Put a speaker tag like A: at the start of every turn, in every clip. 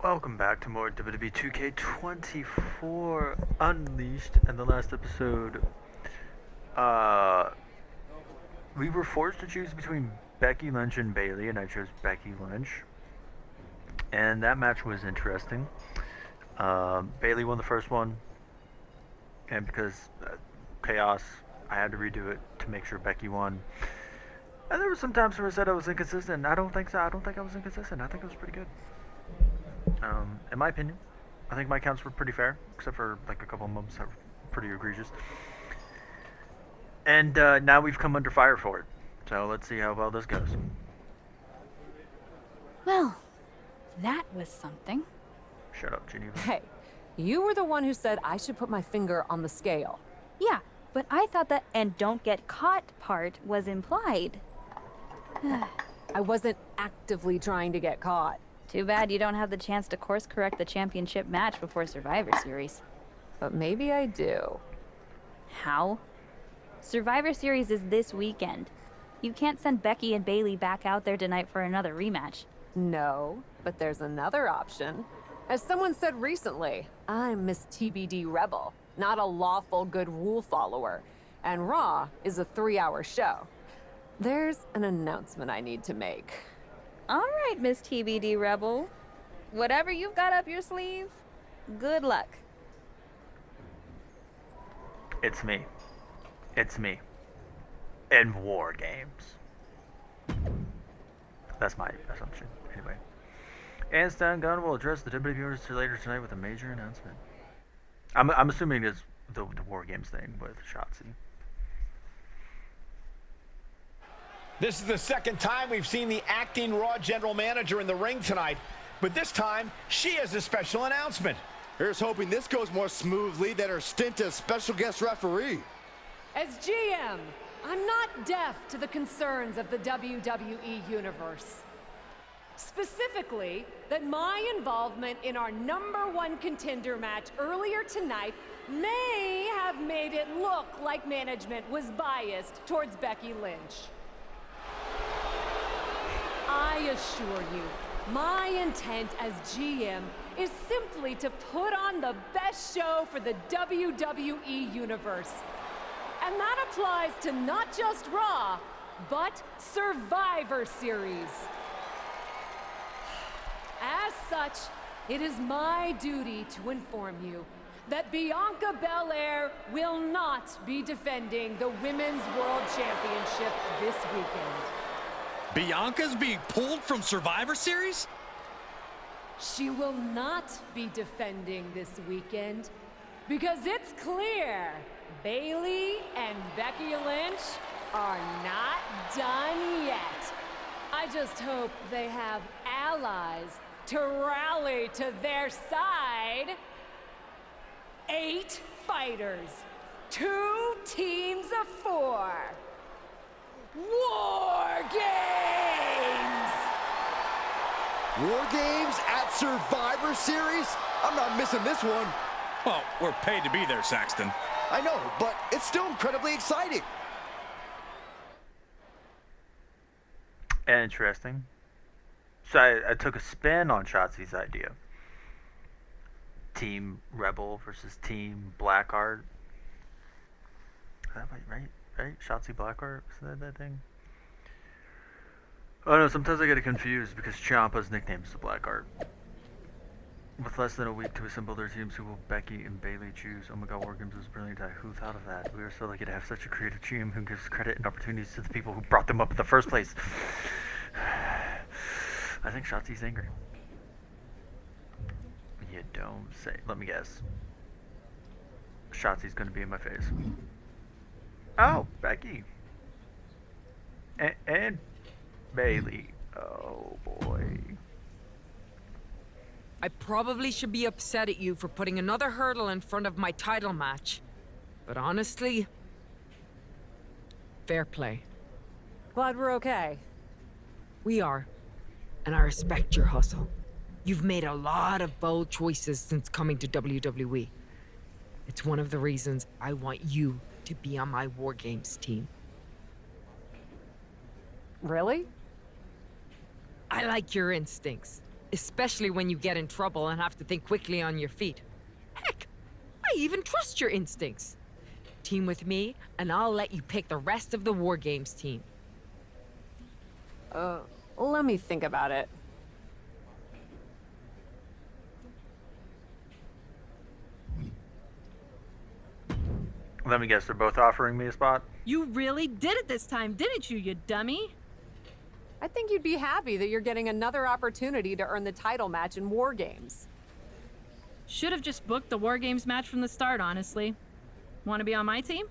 A: Welcome back to more WWE 2K24 Unleashed. In the last episode, uh, we were forced to choose between Becky Lynch and Bayley, and I chose Becky Lynch. And that match was interesting. Bayley won the first one, and because chaos, I had to redo it to make sure Becky won. And there were some times where I said I was inconsistent. I don't think so. I don't think I was inconsistent. I think it was pretty good. In my opinion, I think my counts were pretty fair, except for like a couple of moments that were pretty egregious. And now we've come under fire for it. So let's see how well this goes.
B: Well, that was something.
A: Shut up, Geneva.
C: Hey, you were the one who said I should put my finger on the scale.
B: Yeah, but I thought that "and don't get caught" part was implied.
C: I wasn't actively trying to get caught.
B: Too bad you don't have the chance to course correct the championship match before Survivor Series.
C: But maybe I do.
B: How? Survivor Series is this weekend. You can't send Becky and Bayley back out there tonight for another rematch.
C: No, but there's another option. As someone said recently, I'm Miss TBD Rebel, not a lawful good rule follower. And Raw is a 3-hour show. There's an announcement I need to make.
B: All right, Miss TBD Rebel. Whatever you've got up your sleeve, good luck.
A: It's me. It's me. In War Games. That's my assumption, anyway. And Stan Gunn will address the WWE Universe later tonight with a major announcement. I'm assuming it's the War Games thing with Shotzi.
D: This is the second time we've seen the acting Raw general manager in the ring tonight, but this time she has a special announcement.
E: Here's hoping this goes more smoothly than her stint as special guest referee.
C: As GM, I'm not deaf to the concerns of the WWE Universe. Specifically, that my involvement in our #1 contender match earlier tonight may have made it look like management was biased towards Becky Lynch. I assure you, my intent as GM is simply to put on the best show for the WWE Universe. And that applies to not just Raw, but Survivor Series. As such, it is my duty to inform you that Bianca Belair will not be defending the Women's World Championship this weekend.
F: Bianca's being pulled from Survivor Series?
C: She will not be defending this weekend because it's clear Bayley and Becky Lynch are not done yet. I just hope they have allies to rally to their side. 8 fighters, 2 teams of 4. War Games!
E: War Games at Survivor Series? I'm not missing this one.
F: Well, we're paid to be there, Saxton.
E: I know, but it's still incredibly exciting.
A: Interesting. So I took a spin on Shotzi's idea. Team Rebel versus Team Blackheart. Is that right? Right? Shotzi Blackheart? Was that thing? Oh no, sometimes I get it confused because Ciampa's nickname is the Blackheart. With less than a week to assemble their teams, who will Becky and Bayley choose? Oh my god, WarGames was brilliant. Who thought of that? We are so lucky to have such a creative team who gives credit and opportunities to the people who brought them up in the first place. I think Shotzi's angry. You don't say. Let me guess. Shotzi's gonna be in my face. Oh, Becky. And Bayley. Oh boy.
G: I probably should be upset at you for putting another hurdle in front of my title match. But honestly, fair play.
C: Glad we're okay.
G: We are. And I respect your hustle. You've made a lot of bold choices since coming to WWE. It's one of the reasons I want you to be on my War Games team.
C: Really?
G: I like your instincts, especially when you get in trouble and have to think quickly on your feet. Heck, I even trust your instincts. Team with me, and I'll let you pick the rest of the War Games team.
C: Let me think about it.
A: Let me guess, they're both offering me a spot?
H: You really did it this time, didn't you, you dummy?
C: I think you'd be happy that you're getting another opportunity to earn the title match in War Games.
H: Should have just booked the War Games match from the start, honestly. Want to be on my team?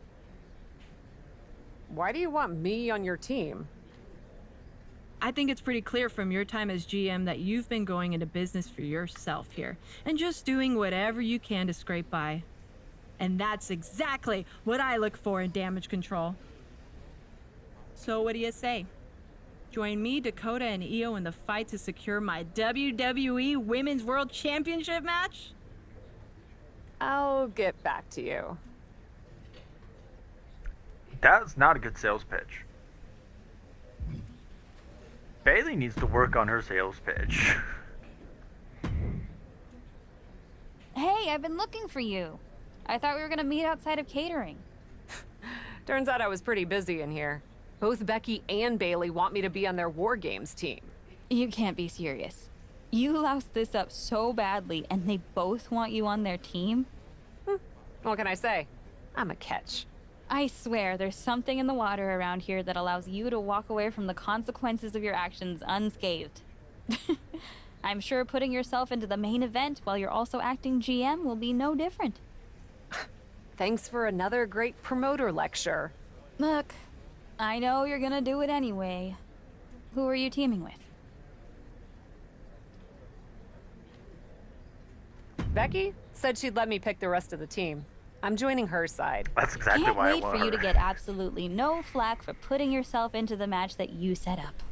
C: Why do you want me on your team?
H: I think it's pretty clear from your time as GM that you've been going into business for yourself here and just doing whatever you can to scrape by. And that's exactly what I look for in damage control. So what do you say? Join me, Dakota, and Io in the fight to secure my WWE Women's World Championship match?
C: I'll get back to you.
A: That's not a good sales pitch. Bayley needs to work on her sales pitch.
B: Hey, I've been looking for you. I thought we were gonna meet outside of catering.
C: Turns out I was pretty busy in here. Both Becky and Bayley want me to be on their War Games team.
B: You can't be serious. You loused this up so badly, and they both want you on their team?
C: What can I say? I'm a catch.
B: I swear, there's something in the water around here that allows you to walk away from the consequences of your actions unscathed. I'm sure putting yourself into the main event while you're also acting GM will be no different.
C: Thanks for another great promoter lecture.
B: Look, I know you're gonna do it anyway. Who are you teaming with?
C: Becky said she'd let me pick the rest of the team. I'm joining her side.
A: That's exactly
B: Can't
A: why I
B: wait
A: want
B: for you
A: her.
B: to get absolutely no flack for putting yourself into the match that you set up.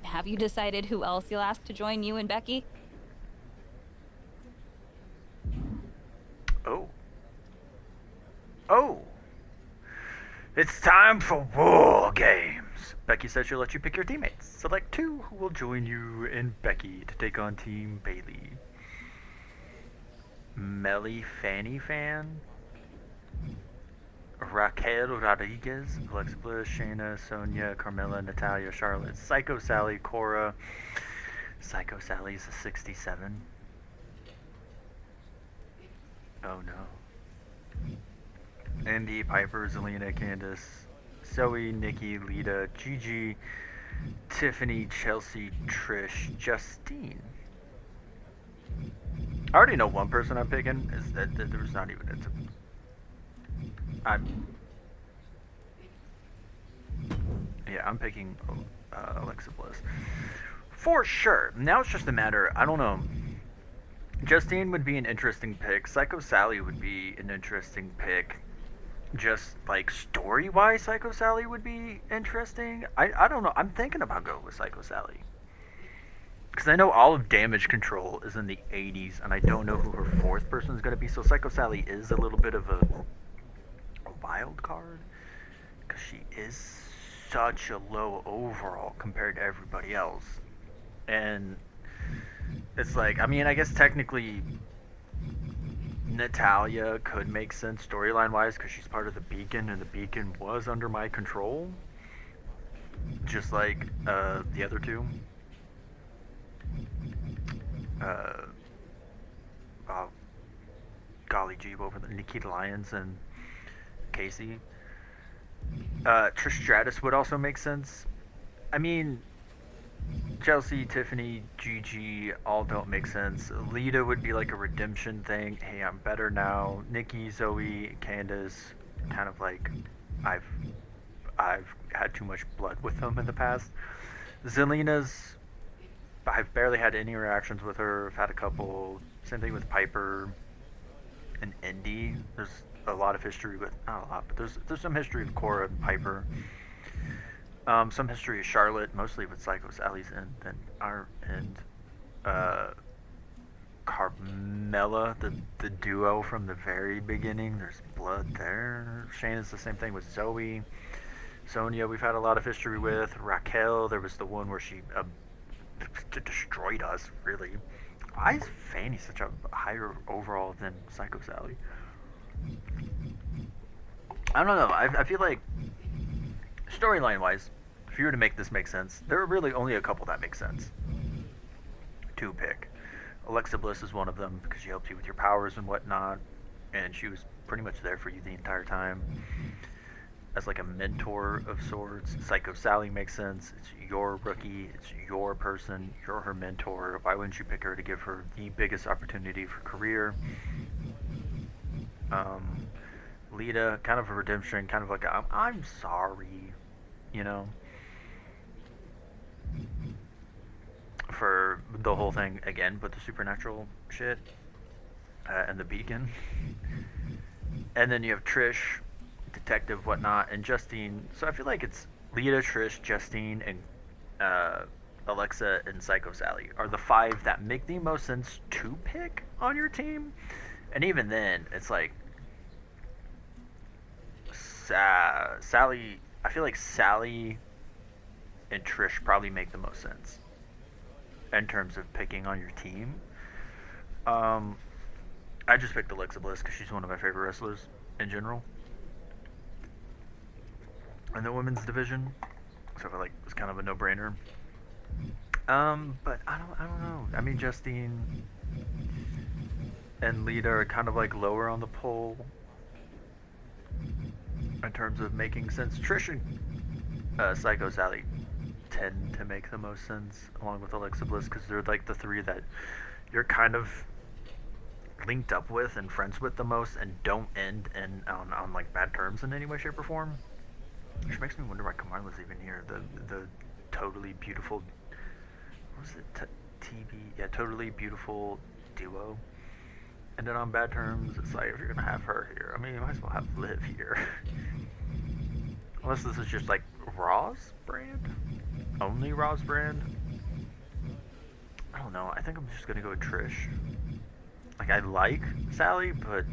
B: Have you decided who else you'll ask to join you and Becky?
A: Oh. Oh. It's time for War Games. Becky says she'll let you pick your teammates. Select 2 who will join you and Becky to take on Team Bayley. Melly Fanny Fan, Raquel Rodriguez, Alexa Bliss, Shayna, Sonia, Carmella, Natalia, Charlotte, Psycho Sally, Cora. Psycho Sally's a 67. Oh no. Andy, Piper, Zelina, Candace, Zoe, Nikki, Lita, Gigi, Tiffany, Chelsea, Trish, Justine. I already know one person I'm picking. Is that there's not even I'm picking Alexa Bliss for sure. Now it's just a matter. I don't know. Justine would be an interesting pick. Psycho Sally would be an interesting pick. Just like story-wise, Psycho Sally would be interesting. I don't know. I'm thinking about going with Psycho Sally. Because I know all of Damage Control is in the 80s, and I don't know who her 4th person is going to be, so Psycho Sally is a little bit of a wild card. Because she is such a low overall compared to everybody else. And it's like, I mean, I guess technically Natalia could make sense storyline-wise because she's part of the Beacon, and the Beacon was under my control. Just like the other two. Golly gee, over the Nikita Lyons and Casey. Trish Stratus would also make sense. I mean, Chelsea, Tiffany, Gigi all don't make sense. Lita would be like a redemption thing. Hey, I'm better now. Nikki, Zoe, Candace, kind of like I've had too much blood with them in the past. Zelina's, I've barely had any interactions with her. I've had a couple. Same thing with Piper and Indy. There's a lot of history with, not a lot, but there's some history with Cora and Piper. Some history of Charlotte, mostly with Psycho Sally's and Carmella, the duo from the very beginning. There's blood there. Shayna's the same thing with Zoe. Sonia, we've had a lot of history with. Raquel, there was the one where she destroyed us, really. Why is Fanny such a higher overall than Psycho Sally? I don't know. I feel like storyline wise, if you were to make this make sense, there are really only a couple that make sense to pick. Alexa Bliss is one of them because she helped you with your powers and whatnot, and she was pretty much there for you the entire time as like a mentor of sorts. Psycho Sally makes sense. It's your rookie. It's your person. You're her mentor. Why wouldn't you pick her to give her the biggest opportunity for career? Lita, kind of a redemption, kind of like a, I'm sorry, you know, for the whole thing again, but the supernatural shit and the beacon. And then you have Trish, detective, whatnot, and Justine. So I feel like it's Lita, Trish, Justine, and Alexa and Psycho Sally are the 5 that make the most sense to pick on your team. And even then, it's like Sally. I feel like Sally and Trish probably make the most sense in terms of picking on your team. I just picked Alexa Bliss because she's one of my favorite wrestlers in general in the women's division, so I feel like it's kind of a no-brainer. But I don't know. I mean, Justine and Lita are kind of like lower on the poll in terms of making sense. Trish and Psycho Sally tend to make the most sense, along with Alexa Bliss, because they're like the 3 that you're kind of linked up with and friends with the most, and don't end on like bad terms in any way, shape, or form. Which makes me wonder why Kamala's even here. The totally beautiful, what was it? TV? Yeah, totally beautiful duo. And then on bad terms, it's like, if you're gonna have her here, I mean, you might as well have Liv here. Unless this is just like Raw's brand, only Raw's brand. I don't know. I think I'm just gonna go with Trish. Like, I like Sally, but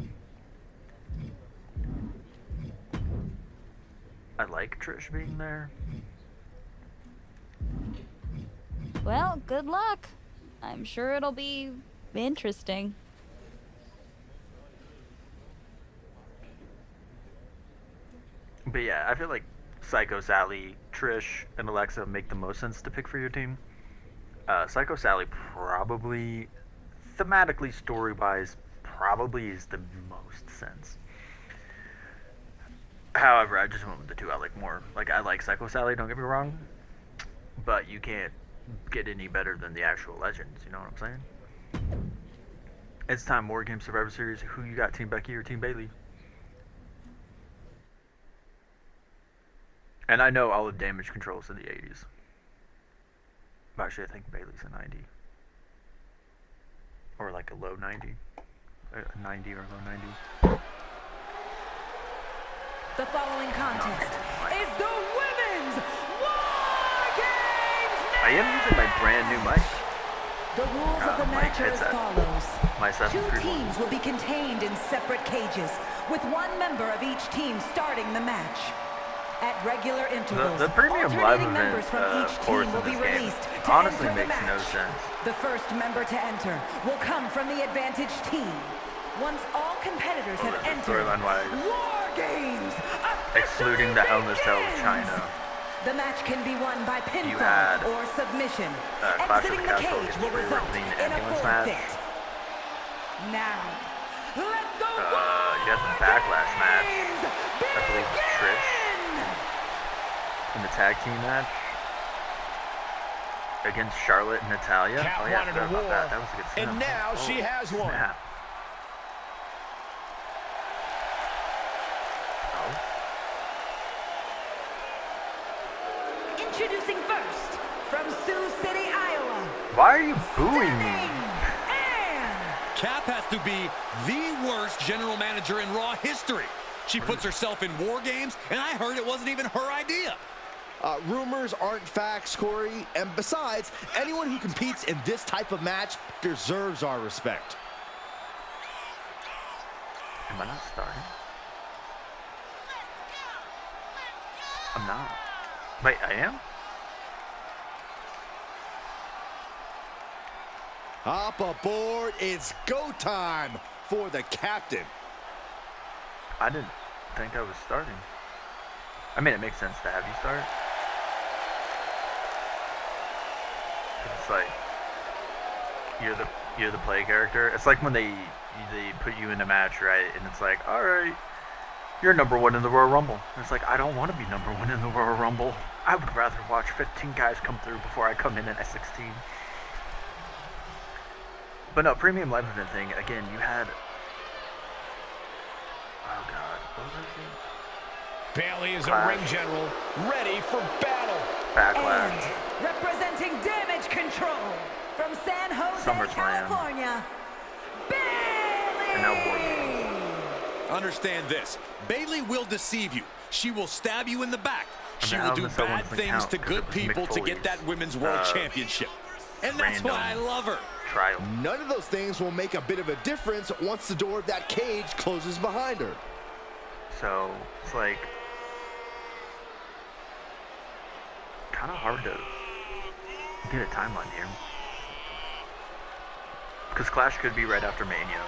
A: I like Trish being there.
B: Well, good luck. I'm sure it'll be interesting.
A: But yeah, I feel like Psycho Sally, Trish, and Alexa make the most sense to pick for your team. Psycho Sally probably, thematically, story-wise, probably is the most sense. However, I just went with the 2 I like more. Like, I like Psycho Sally, don't get me wrong, but you can't get any better than the actual legends, you know what I'm saying? It's time, War Games Survivor Series. Who you got, Team Becky or Team Bayley? And I know all the Damage Control's in the 80s. But actually, I think Bayley's a 90. Or like a low 90. A 90 or low 90.
C: The following contest is the Women's War Games match!
A: I am using my brand new mic.
C: The rules of the match are as follows.
A: My
C: 2 teams will be contained in separate cages, with 1 member of each team starting the match. At regular intervals,
A: the premium live
C: alternating
A: event
C: members from each
A: course
C: team will
A: in
C: be
A: this game
C: released to
A: honestly
C: enter the
A: makes no
C: match.
A: sense.
C: The first member to enter will come from the advantage team. Once all competitors have entered,
A: storyline-wise,
C: War Games,
A: excluding the Hell in a Cell China,
C: the match can be won by
A: You
C: pinfall
A: had,
C: or submission.
A: Clash of
C: Exiting
A: the
C: the
A: Castle
C: cage
A: against
C: will
A: Rhea
C: result
A: Ripley
C: in a
A: ambulance
C: forfeit.
A: match.
C: Now, let the
A: You had the Backlash match, I believe with Trish, in the tag team match against Charlotte and Natalya.
D: Cat
A: Oh yeah, I
D: wanted
A: forgot
D: a
A: about
D: war,
A: that. That was a good snap.
D: and now she has one.
A: Snap.
C: Introducing first, from Sioux City, Iowa.
A: Why are you booing me?
F: Cap has to be the worst general manager in Raw history. She puts herself in War Games, and I heard it wasn't even her idea.
E: Rumors aren't facts, Corey. And besides, anyone who competes in this type of match deserves our respect.
A: Am I not starting? I'm not. Wait, I am?
E: Hop aboard, it's go time for the captain.
A: I didn't think I was starting. I mean, it makes sense to have you start. It's like you're the play character. It's like when they put you in a match, right? And it's like, all right, you're number 1 in the Royal Rumble. And it's like, I don't want to be number 1 in the Royal Rumble. I would rather watch 15 guys come through before I come in at 16. But no, premium live event thing. Again, you had. Oh God, what was it?
D: Bayley is
A: Clash.
D: a ring general, ready for battle.
A: Backlash.
I: And representing Damage Control from San Jose,
A: SummerSlam.
I: California, Bayley!
A: And now WARGAMES.
F: Understand this. Bayley will deceive you. She will stab you in the back. She will do bad things to good people to get that Women's World Championship. And that's why I love her.
A: Trial.
E: None of those things will make a bit of a difference once the door of that cage closes behind her.
A: So it's like kind of hard to get a timeline here, because Clash could be right after Mania.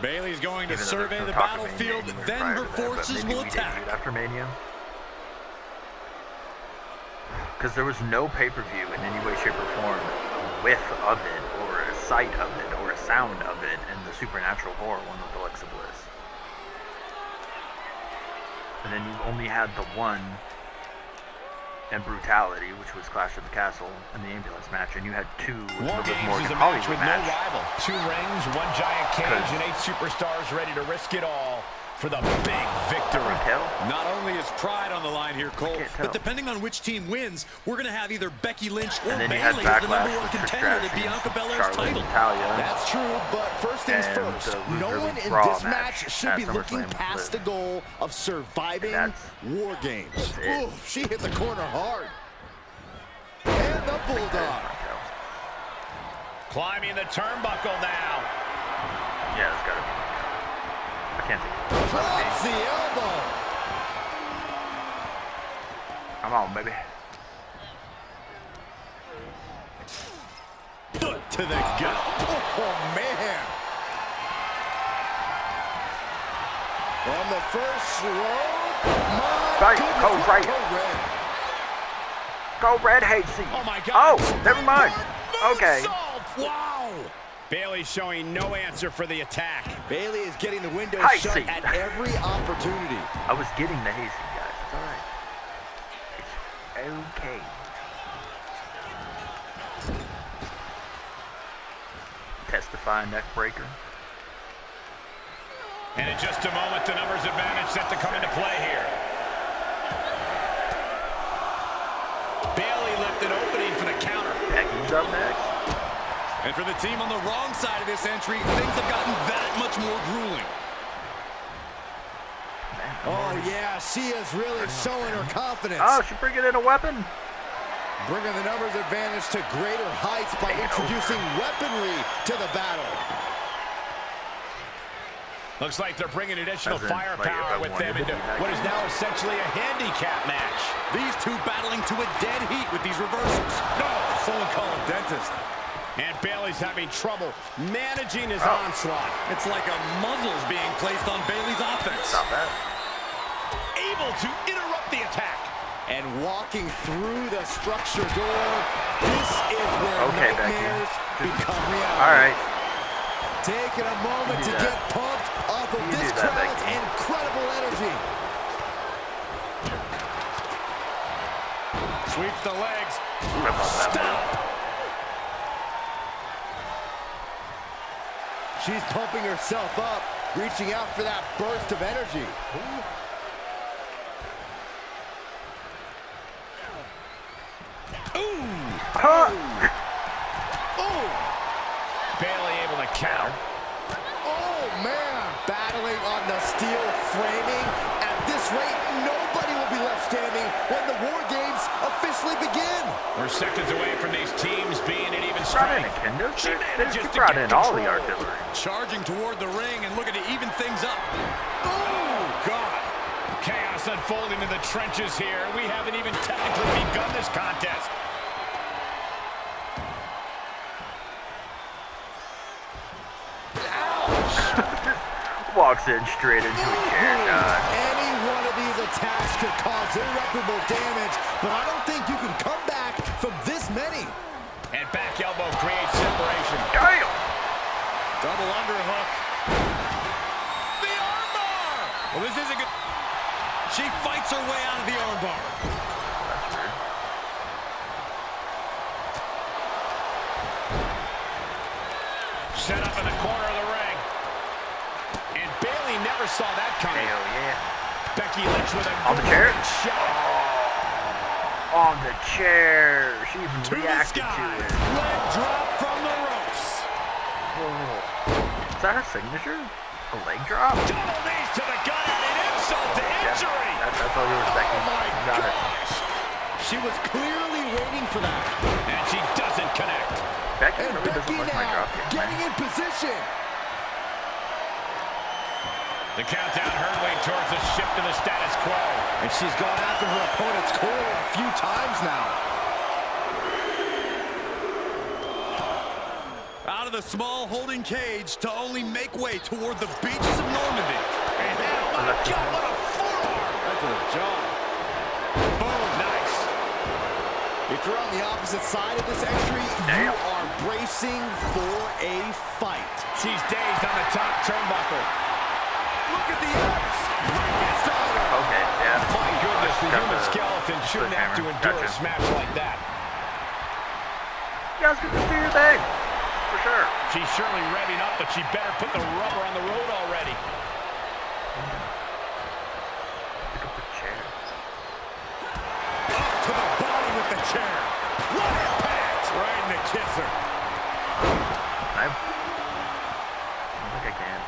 F: Bayley's going to
A: Even though
F: survey
A: there's no
F: the
A: talk of
F: battlefield,
A: Mania
F: then
A: prior
F: her
A: to that, but
F: forces
A: maybe
F: will
A: we
F: attack.
A: debuted after Mania, because there was no pay-per-view in any way, shape, or form, a whiff of it, or a sight of it, or a sound of it in the Supernatural Horror one with Alexa Bliss. And then you only had the one in Brutality, which was Clash of the Castle and the ambulance match, and you had two
D: War
A: Liv
D: Games
A: Morgan
D: is a
A: Hollywood
D: match with no rival. 2 rings, 1 giant cage, and 8 superstars ready to risk it all for the big victory.
F: Not only is pride on the line here, Cole,
A: can't tell.
F: but depending on which team wins, we're going to have either Becky Lynch or
A: And then
F: Bayley
A: you had
F: as the
A: Backlash
F: #1
A: with
F: contender to
A: Trish
F: Bianca Belair's
A: Charlotte
F: title.
A: Natalya.
E: That's true, but first things
A: And
E: first,
A: the
E: no
A: loser
E: one in
A: Raw
E: this
A: match
E: match should
A: at
E: be looking
A: SummerSlam
E: past the
A: with
E: goal of surviving
A: That's
E: War Games.
A: it.
E: Ooh, she hit the corner hard. And the Bulldog.
D: Climbing the turnbuckle now.
A: Yeah, it's gotta be. I can't think of it.
E: Drops the elbow.
A: Come on, baby.
F: Foot to the gut.
E: Oh, man. From the first row, my
A: Right,
E: goodness,
A: go right.
E: go red.
A: Go Red Hasty.
D: Oh my God.
A: Oh, never mind. Okay.
D: Wow. Bayley showing no answer for the attack.
E: Bayley is getting the window
A: Hi,
E: shut
A: see.
E: at every opportunity.
A: I was getting the Hasty, guys. It's alright. It's okay. Testify neck breaker.
D: And in just a moment, the numbers advantage set to come into play here. Bayley left an opening for the counter.
A: Becky's up next.
F: And for the team on the wrong side of this entry, things have gotten that much more grueling.
E: Oh, yeah, she is really showing her confidence.
A: Oh, she's bringing in a weapon.
E: Bringing the numbers advantage to greater heights by introducing weaponry to the battle.
D: Looks like they're bringing additional
A: As in, like, if
D: firepower
A: I
D: with
A: wanted
D: them
A: to
D: into
A: be that
D: what is
A: good.
D: now essentially a handicap match.
F: These two battling to a dead heat with these reversals.
D: No,
E: Someone call a dentist.
D: and Bayley's having trouble managing his
A: Oh.
D: onslaught.
F: It's like a muzzle's being placed on Bayley's offense.
A: Stop that.
D: Able to interrupt the attack.
E: And walking through the structure door, this is where
A: Okay, Becky.
E: nightmares become reality.
A: All right.
E: Taking a moment to
A: You do that.
E: get pumped off of
A: You
E: this
A: do that,
E: crowd's
A: Becky.
E: incredible energy.
D: Sweeps the legs.
A: Rip off that
D: Stop.
E: She's pumping herself up, reaching out for that burst of energy.
A: Huh.
E: Oh,
D: Bayley able to counter.
E: oh man, battling on the steel framing. At this rate, nobody will be left standing when the War Games officially begin.
D: We're seconds away from these teams being an even
A: Brought in
D: strength.
A: a kendo
D: She
A: stick?
D: manages
A: She
D: to
A: brought
D: get
A: in all the
D: control.
A: artillery.
F: Charging toward the ring and looking to even things up.
D: Oh, God. Chaos unfolding in the trenches here. We haven't even technically begun this contest.
A: Walks in straight into a chair shot.
E: Any one of these attacks could cause irreparable damage, but I don't think you can come back from this many.
D: And back elbow creates separation.
A: Damn!
F: Double underhook. The armbar! Well, this isn't good. She fights her way out of the armbar.
A: That's weird.
D: Set up in the corner of the ring. And Bayley never saw that coming.
A: Hell yeah.
D: Becky Lynch with a
A: On the chair?
D: shot.
A: On the chair. She even
F: To the
A: reacted to
F: sky.
A: it.
F: Leg drop from the ropes.
A: Is that her signature? A leg drop?
D: Double knees to the gut and an insult to injury.
A: That's all we were expecting.
F: Oh my
A: Got it.
F: gosh.
E: She was clearly waiting for that.
D: And she doesn't connect.
A: Becky
E: And
A: really
E: Becky
A: doesn't like my
E: now
A: drop kick.
E: getting in position.
D: The countdown hurtling towards the shift to the status quo.
E: And she's gone after her opponent's core a few times now.
F: Out of the small holding cage to only make way toward the beaches of Normandy.
D: And oh my God, what a forearm.
E: Right to the jaw.
D: Boom, nice.
E: If you're on the opposite side of this entry, you are bracing for a fight.
D: She's dazed on the top turnbuckle.
E: Look at the F's.
A: Okay, yeah.
D: My goodness, the
A: Got
D: human
A: the
D: skeleton shouldn't have to
A: sledgehammer.
D: endure a
A: Gotcha.
D: smash like that.
A: You guys can just do your thing. For sure.
D: She's surely revving up, but she better put the rubber on the road already.
A: Pick up the chair.
F: Up to the body with the chair. What impact! Right in the kisser.
A: I don't think I can.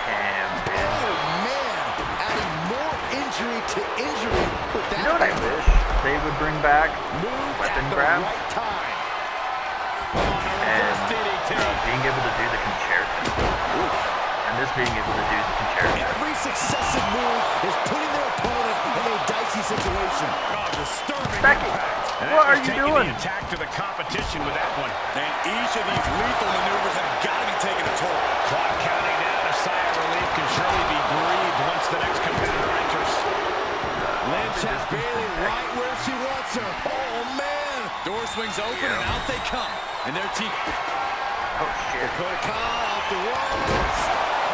A: Damn, man.
E: Oh, man. Adding more injury to injury with that.
A: You know what I wish they would bring back?
E: Moved
A: Weapon
E: at the
A: grab.
E: right time.
A: And being able to do the concerto. And this being able to do the concerto.
E: Every successive move is putting their opponent in a dicey situation.
F: Oh, disturbing
A: Becky,
F: impact.
D: And
A: what
D: that
A: are
D: was
A: you
D: taking
A: doing?
D: the attack to the competition with that one.
F: And each of these lethal maneuvers have got to be taking a toll.
D: Clock counting down. A sigh of relief can surely be breathed once the next competitor enters.
E: Lynch has Bayley right where she wants her. Oh, man.
F: Door swings open and out they come. And their team.
A: Oh, shit.
E: Dakota off the ropes.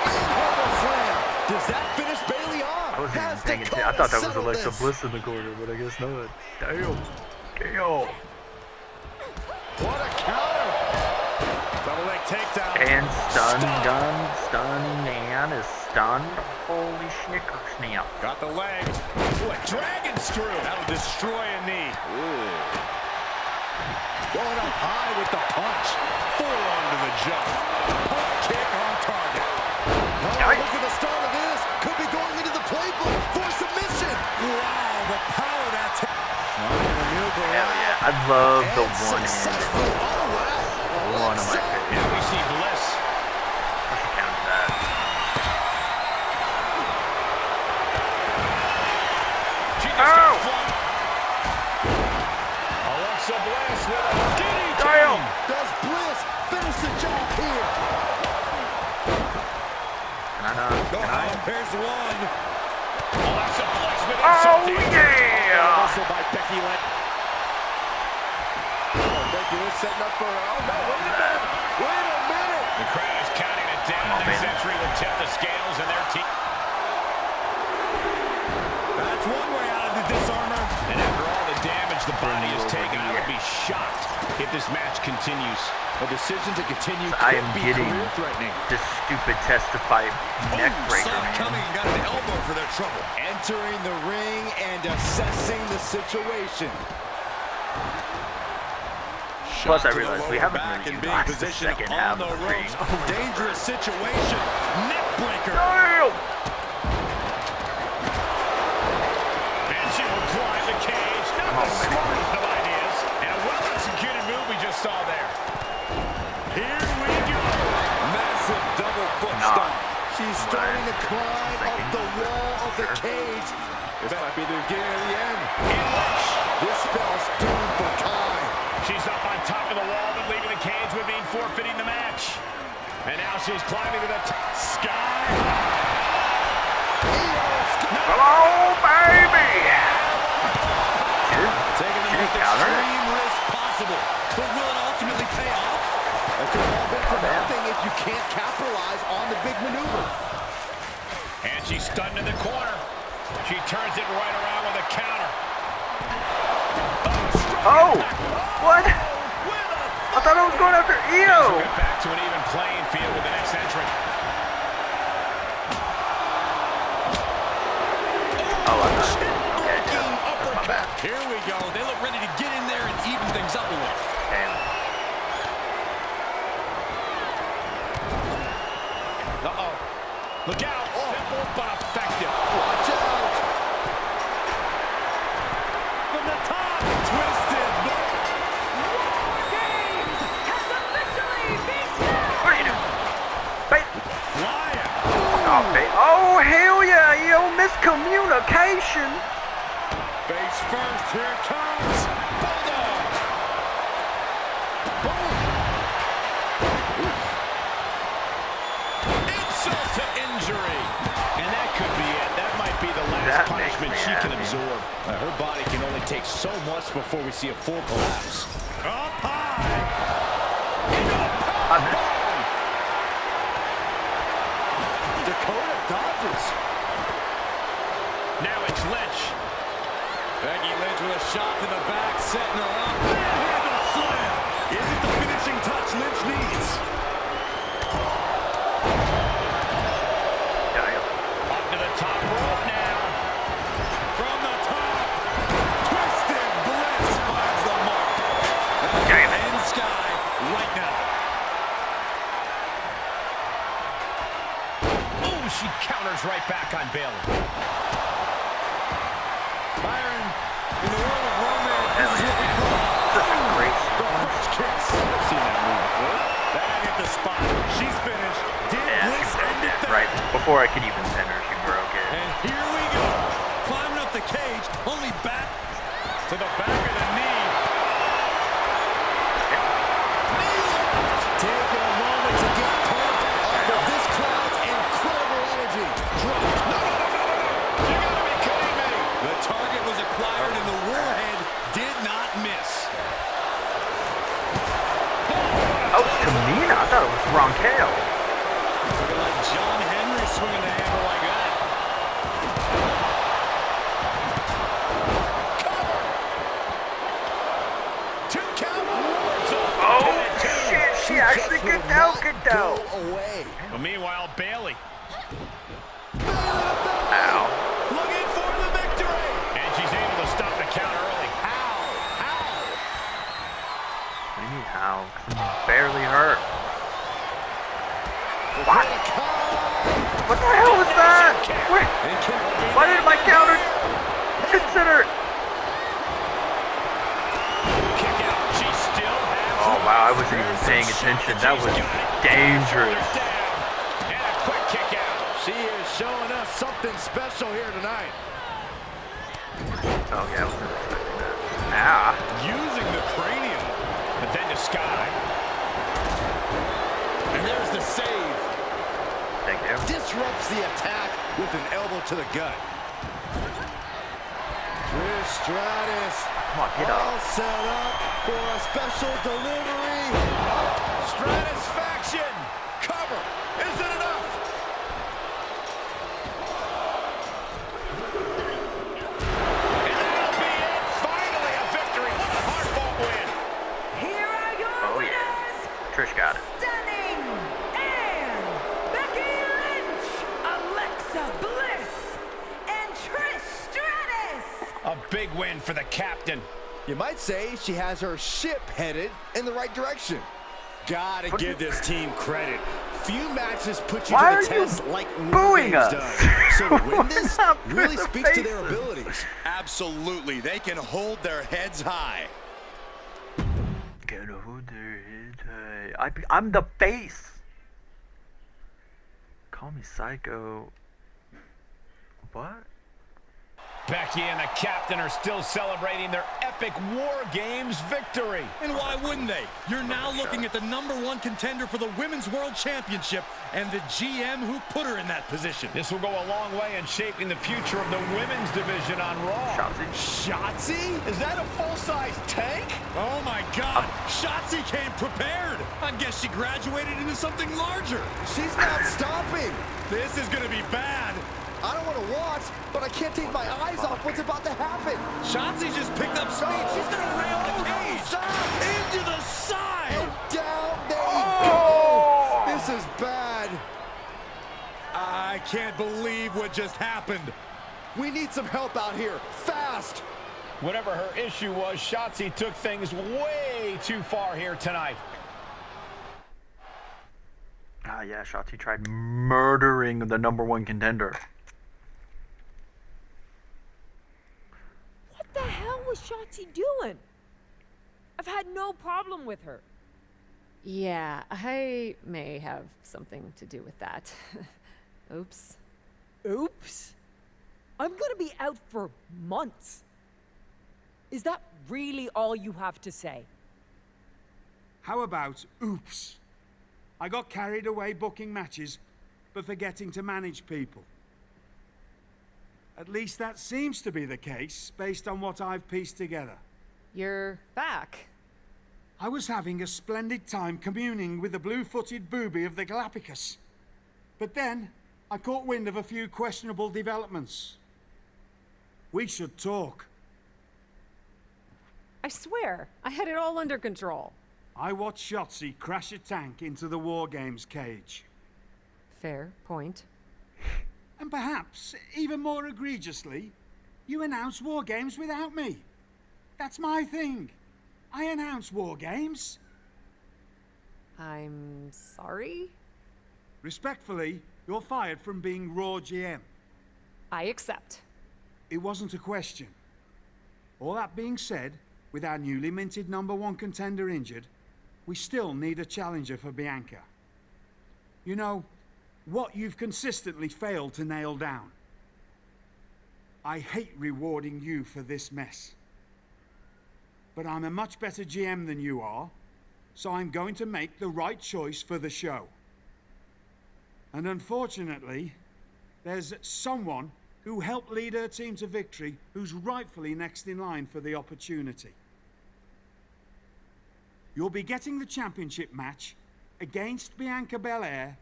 E: Elbow slam. Does that finish Bayley off?
A: I wasn't even
E: Has
A: paying attention. I
E: Dakota
A: thought that was
E: settled
A: Alexa
E: this?
A: Bliss in the corner, but I guess not. Damn. Damn.
E: What a counter.
F: Double leg takedown.
A: And stun man is stunned. Holy snickers now.
D: Got the leg. Ooh, a dragon screw. That'll destroy a knee.
E: Going up high with the punch.
F: Forearm to the jump.
E: Pump kick on target. Oh,
A: Nice.
E: look at the start of this. Could be going into the playbook for submission. Wow, the power that
A: Hell yeah. I love the one-handed. One of my favorites.
D: And we see Bliss.
A: I should count that.
D: She just got flung. Alexa Bliss with a DDT.
A: Damn.
E: Does Bliss finish the job here?
A: Can I not? Can I?
E: There's one.
D: Alexa Bliss with
A: Oh,
D: insult.
A: yeah.
E: Also by Becky Lynch. Oh, Becky Lynch setting up for her. Oh, no, wait a minute. Wait a minute.
D: The crowd is counting it down.
A: Come on,
D: This
A: baby.
D: entry will tip the scales in their team.
F: That's one way out of the disarmor.
D: And after all the damage the body has taken, I would be shocked if this match continues.
E: A decision to continue
A: I
E: could
A: am
E: be
A: getting
E: career-threatening.
A: this stupid testify neck breaker,
F: Saw it
A: man.
F: coming and got an elbow for their trouble.
E: Entering the ring and assessing the situation.
A: Plus, I
F: Shot to the
A: realized we
F: lower
A: haven't
F: back
A: really
F: and being
A: utilized the
F: positioned
A: second
F: on
A: half
F: the
A: of the ring.
F: ropes. Dangerous situation. Neck breaker.
A: Damn.
D: And she will drive the cage. Not
A: Come on,
D: the
A: baby.
D: smartest of ideas. And a well-executed move we just saw there. Here we go.
E: Massive double foot
A: Nah.
E: stomp. She's starting to climb up
A: Thinking.
E: the wall of the
A: Sure.
E: cage. This might be the beginning of the end.
D: And Lynch.
E: This
D: she's climbing to the sky.
A: Oh, baby!
F: Taking the most extreme risk possible. But will it ultimately pay off?
E: That could all be for nothing if you can't capitalize on the big maneuver.
D: And she's stunned in the corner. She turns it right around with a counter.
A: Oh! What? I thought I was going after Io!
D: Get back to an even playing field with the next entrant.
A: Oh, I thought. Okay, yeah, that's my bad.
F: Here we go. They look ready to get in there and even things up a little.
A: Damn.
D: Uh-oh. Look out. Simple but effective.
E: Watch out.
F: From the top. Twisted.
I: WARGAMES has officially begun!
A: What are you doing? Bait.
D: Flying.
A: Oh, bait. Oh, hell yeah, Io. Miscommunication.
F: Face first. Here it comes. Bulldog. Boom. Insult to injury.
D: And that could be it. That might be the last
A: That
D: punishment
A: makes me
D: she can
A: happy.
D: absorb. Her body can only take so much before we see a full collapse.
F: Up high.
A: I missed.
E: Dakota dodges.
D: Now it's Lynch.
F: Becky Lynch with a shot to the back, setting her up. Handle slam. Is it the finishing touch Lynch needs?
D: Up to the top rope now.
F: From the top. Twisted Bliss finds the mark.
A: Damn it.
F: In sky right now.
D: Oh, she counters right back on Bayley.
F: Byron, in the world of romance, this is what we call
A: Such a great
F: the French kiss. I've seen that move before. That hit the spot. She's finished. Did
A: Yeah,
F: Bliss
A: she broke
F: end
A: it.
F: it there?
A: Right before I could even pin her, she broke it.
F: And here we go. Climbing up the cage, only back
D: To the back of the knee.
E: Taking a moment to get pumped off of this crowd's incredible energy.
D: You gotta be kidding me.
F: The target was acquired and the warhead did not miss.
A: Oh, Tamina? I thought it was Ronquel.
F: Looking like John Henry swinging the hammer like that.
D: Cover. 2 count.
A: Oh, shit. She actually
E: Just
A: get
E: will
A: out,
E: not
A: get
E: go
A: out.
E: away.
D: But meanwhile, Bayley
A: Ow.
D: looking for the victory. And she's able to stop the count early. How?
A: What do you mean how? 'Cause I'm barely hurt. What? What the hell was that? Where? Why did my counter consider?
D: Kick out. She still has.
A: Oh wow, I wasn't even paying attention. That was dangerous.
D: And a quick kick out.
E: She is showing us something special here tonight.
A: Oh yeah, I wasn't expecting that. Ah.
D: Using the cranium. But then to Sky.
F: And there's the save.
A: Thank you.
E: Disrupts the attack with an elbow to the gut. Trish Stratus.
A: Come on, get
E: All
A: up.
E: set up for a special delivery.
D: Stratisfaction. Cover. Is it enough? And that'll be it. Finally a victory. What a hard-fought win.
I: Here are your
A: Oh yeah.
I: winners,
A: Trish got it.
I: Stunning and Becky Lynch, Alexa Bliss, and Trish Stratus.
D: A big win for the captain.
E: You might say she has her ship headed in the right direction. Gotta give this team credit. Few matches put you
A: Why
E: to
A: are
E: the
A: you
E: test like
A: booing
E: WARGAMES
A: us?
E: does. So to win this
A: Not
E: really
A: to the
E: speaks to their
A: faces.
E: abilities.
F: Absolutely. They can hold their heads high.
A: Get hold their head high. I'm the face. Call me psycho. What?
D: Becky and the captain are still celebrating their epic War Games victory.
F: And why wouldn't they? You're now looking at the #1 contender for the Women's World Championship and the GM who put her in that position.
D: This will go a long way in shaping the future of the women's division on Raw.
F: Shotzi?
D: Is that a full-size tank?
F: Oh my God, Shotzi came prepared. I guess she graduated into something larger.
E: She's not stopping.
F: This is gonna be bad.
E: I don't want to watch, but I can't take my eyes off what's about to happen.
F: Shotzi just picked up speed. She's gonna rail the cage. Into the side.
E: And down, there you go. This is bad.
F: I can't believe what just happened.
E: We need some help out here, fast.
D: Whatever her issue was, Shotzi took things way too far here tonight.
A: Yeah, Shotzi tried murdering the #1 contender.
G: What the hell was Shotzi doing? I've had no problem with her.
C: Yeah, I may have something to do with that. Oops.
G: Oops. I'm gonna be out for months. Is that really all you have to say?
J: How about oops? I got carried away booking matches, but forgetting to manage people. At least that seems to be the case, based on what I've pieced together.
C: You're back.
J: I was having a splendid time communing with the blue-footed booby of the Galapagos. But then, I caught wind of a few questionable developments. We should talk.
C: I swear, I had it all under control.
J: I watched Shotzi crash a tank into the War Games cage.
C: Fair point.
J: And perhaps, even more egregiously, you announce War Games without me. That's my thing. I announce War Games.
C: I'm sorry?
J: Respectfully, you're fired from being Raw GM.
C: I accept.
J: It wasn't a question. All that being said, with our newly minted #1 contender injured, we still need a challenger for Bianca. You know, what you've consistently failed to nail down. I hate rewarding you for this mess. But I'm a much better GM than you are, so I'm going to make the right choice for the show. And unfortunately, there's someone who helped lead her team to victory who's rightfully next in line for the opportunity. You'll be getting the championship match against Bianca Belair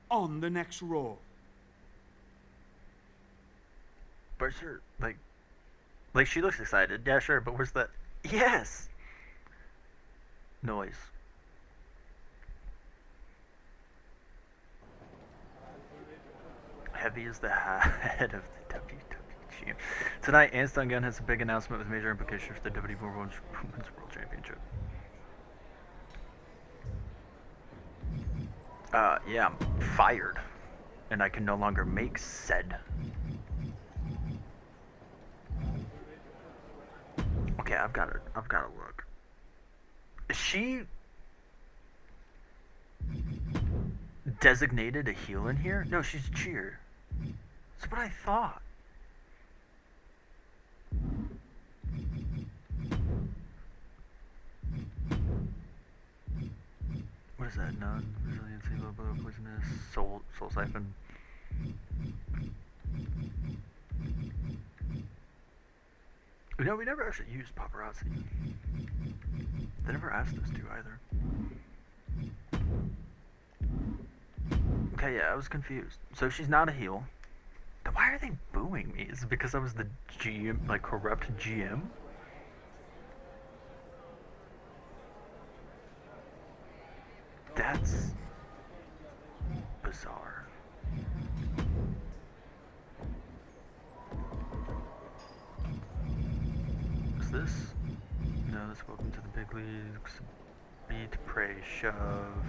J: on the next Raw.
A: Where's her, like she looks excited. Yeah, sure, but where's that yes noise? Heavy is the head of the WWE. Tonight, Anston Gunn has a big announcement with major implications for the WWE Women's World Championship. Yeah, I'm fired, and I can no longer make said. Okay, I've got to look. Is she designated a heel in here? No, she's a cheer. That's what I thought. What is that? None. Resiliency, low blow, poisonous, soul siphon. No, we never actually used paparazzi. They never asked us to either. Okay, yeah, I was confused. So she's not a heel. Then why are they booing me? Is it because I was the GM, like corrupt GM? That's bizarre. Is this? No, that's welcome to the big leagues. Beat, pray, shove.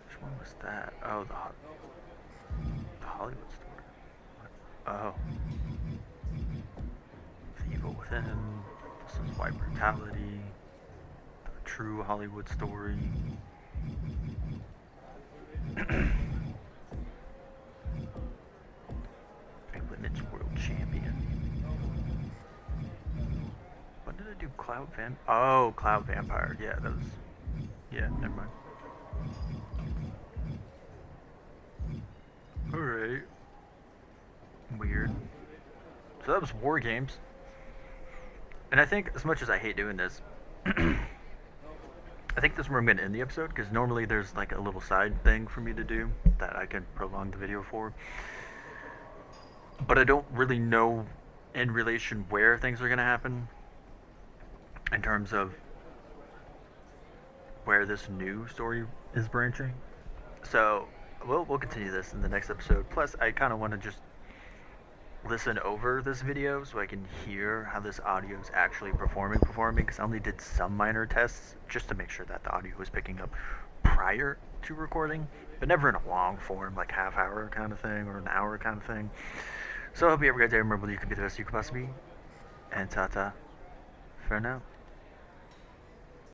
A: Which one was that? Oh, the Hollywood story. What? Oh. The evil within. This is white brutality. The true Hollywood story. do Cloud Vamp? Oh, Cloud Vampire. Yeah, that was... Yeah, never mind. Alright. Weird. So that was War Games. And I think, as much as I hate doing this, I think this is where I'm going to end the episode, because normally there's like a little side thing for me to do that I can prolong the video for. But I don't really know in relation where things are going to happen in terms of where this new story is branching. So we'll continue this in the next episode. Plus, I kind of want to just listen over this video so I can hear how this audio is actually performing, because I only did some minor tests just to make sure that the audio was picking up prior to recording, but never in a long form, like half hour kind of thing or an hour kind of thing. So I hope you have a great day. Remember, you can be the best you can possibly be, and ta-ta for now.